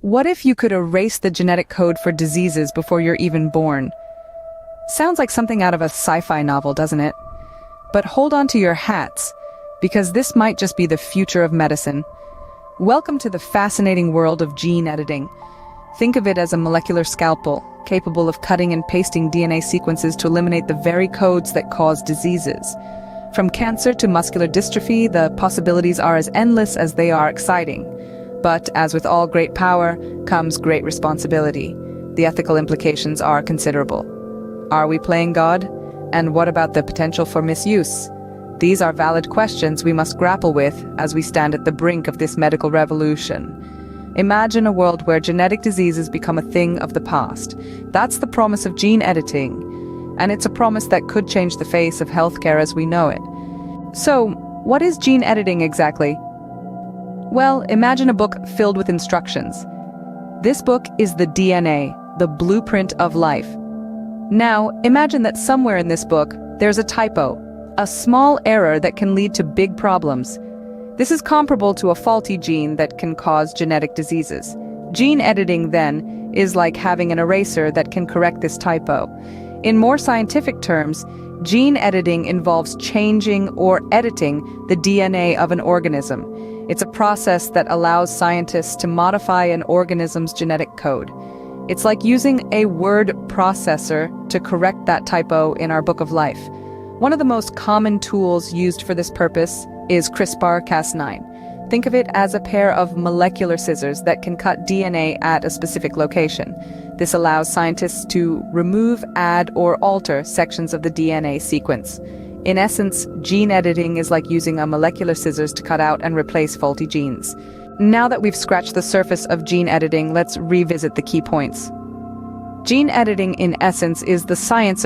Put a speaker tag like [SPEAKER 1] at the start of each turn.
[SPEAKER 1] What if you could erase the genetic code for diseases before you're even born? Sounds like something out of a sci-fi novel, doesn't it? But hold on to your hats, because this might just be the future of medicine. Welcome to the fascinating world of gene editing. Think of it as a molecular scalpel, capable of cutting and pasting DNA sequences to eliminate the very codes that cause diseases. From cancer to muscular dystrophy, the possibilities are as endless as they are exciting. But as with all great power, comes great responsibility. The ethical implications are considerable. Are we playing God? And what about the potential for misuse? These are valid questions we must grapple with as we stand at the brink of this medical revolution. Imagine a world where genetic diseases become a thing of the past. That's the promise of gene editing, and it's a promise that could change the face of healthcare as we know it. So, what is gene editing exactly? Well, imagine a book filled with instructions. This book is the DNA, the blueprint of life. Now, imagine that somewhere in this book, there's a typo, a small error that can lead to big problems. This is comparable to a faulty gene that can cause genetic diseases. Gene editing, then, is like having an eraser that can correct this typo. In more scientific terms, gene editing involves changing or editing the DNA of an organism. It's a process that allows scientists to modify an organism's genetic code. It's like using a word processor to correct that typo in our book of life. One of the most common tools used for this purpose is CRISPR-Cas9. Think of it as a pair of molecular scissors that can cut DNA at a specific location. This allows scientists to remove, add, or alter sections of the DNA sequence. In essence, gene editing is like using a molecular scissors to cut out and replace faulty genes. Now that we've scratched the surface of gene editing, let's revisit the key points. Gene editing, in essence, is the science of